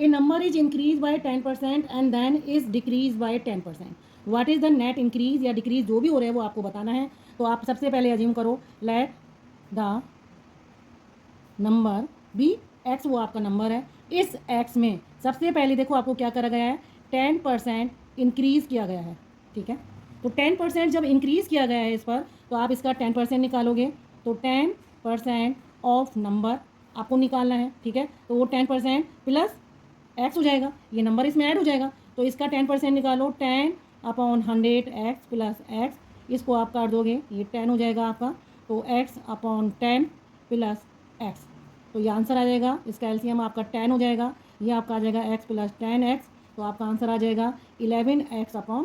A number is increase by 10% and then is decrease by 10%. What is the net increase या decrease जो भी हो रहा है वो आपको बताना है. तो आप सबसे पहले अज्यूम करो let the number be x, वो आपका नंबर है. इस एक्स में सबसे पहले देखो आपको क्या करा गया है, 10% इंक्रीज़ किया गया है. ठीक है, तो 10% जब इंक्रीज़ किया गया है इस पर, तो आप इसका 10% निकालोगे. तो 10% ऑफ नंबर आपको निकालना है. ठीक है, तो वो 10% प्लस एक्स हो जाएगा, ये नंबर इसमें ऐड हो जाएगा. तो इसका 10% निकालो, 10/100 एक्स प्लस एक्स. इसको आप काट दोगे, ये 10 हो जाएगा आपका. तो x/10 प्लस एक्स. तो ये आंसर आ जाएगा, इसका एलसीएम आपका 10 हो जाएगा. ये आपका आ जाएगा x प्लस 10x. तो आपका आंसर आ जाएगा 11x/10.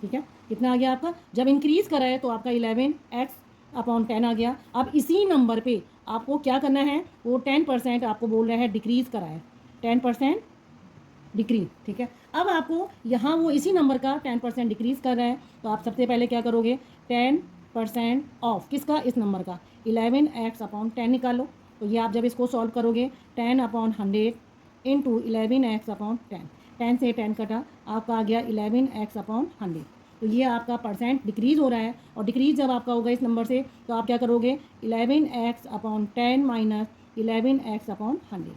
ठीक है, कितना आ गया आपका, जब इंक्रीज़ करा है तो आपका 11x/10 आ गया. अब इसी नंबर पे आपको क्या करना है, वो 10% आपको बोल रहा है डिक्रीज़ करा है, 10% डिक्रीज. ठीक है, अब आपको यहाँ वो इसी नंबर का 10% डिक्रीज़ कर रहा है. तो आप सबसे पहले क्या करोगे, 10% ऑफ किसका, इस नंबर का, 11x/10 निकालो. तो ये आप जब इसको सॉल्व करोगे, 10/100 इंटू 11x/10, 10 से 10 कटा, आपका आ गया 11x/100. तो ये आपका परसेंट डिक्रीज़ हो रहा है. और डिक्रीज़ जब आपका होगा इस नंबर से, तो आप क्या करोगे, 11x/10 माइनस 11x/100.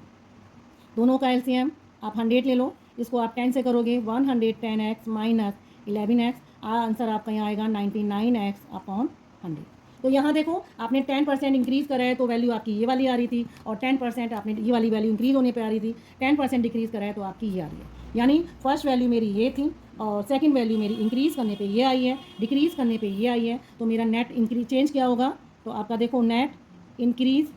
दोनों का एलसीएम आप 100 ले लो. इसको आप 10 से करोगे, 110x माइनस 11x. आंसर आपका यहाँ आएगा 99x/100. तो यहाँ देखो आपने 10% इंक्रीज़ करा है तो वैल्यू आपकी ये वाली आ रही थी, और 10% आपने ये वाली वैल्यू इंक्रीज़ होने पे आ रही थी. 10% डिक्रीज़ करा है तो आपकी ये आ रही है. यानी फर्स्ट वैल्यू मेरी ये थी और सेकंड वैल्यू मेरी इंक्रीज़ करने पे ये आई है, डिक्रीज़ करने पे ये आई है. तो मेरा नेट इंक्रीज चेंज क्या होगा, तो आपका देखो नेट इंक्रीज़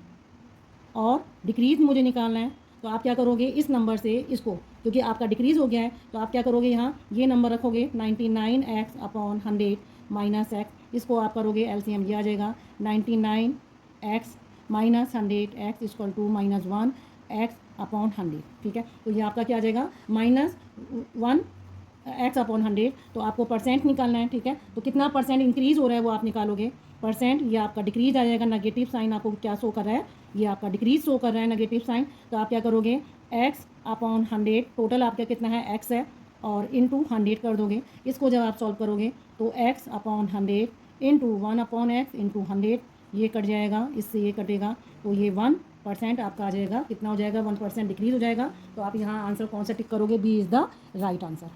और डिक्रीज़ मुझे निकालना है. तो आप क्या करोगे, इस नंबर से इसको, क्योंकि आपका डिक्रीज़ हो गया है, तो आप क्या करोगे, यहाँ ये नंबर रखोगे 99x/100 माइनस एक्स. इसको आप करोगे एलसीएम, ये आ जाएगा 99x minus 100x equal to minus 1x/100. ठीक है, तो ये आपका क्या आ जाएगा, -1x/100. तो आपको परसेंट निकालना है. ठीक है, तो कितना परसेंट इंक्रीज़ हो रहा है वो आप निकालोगे. परसेंट ये आपका डिक्रीज़ आ जाएगा, नेगेटिव साइन आपको क्या शो कर रहा है, ये आपका डिक्रीज़ शो कर रहा है, नेगेटिव साइन. तो आप क्या करोगे, x/100 टोटल आपका कितना है, x है, और इंटू 100 कर दोगे. इसको जब आप सॉल्व करोगे तो x/100 इंटू 1/x इंटू 100, ये कट जाएगा, इससे ये कटेगा. तो ये 1% आपका आ जाएगा, कितना हो जाएगा, 1% डिक्रीज़ हो जाएगा. तो आप यहाँ आंसर कौन सा टिक करोगे, b is the right answer.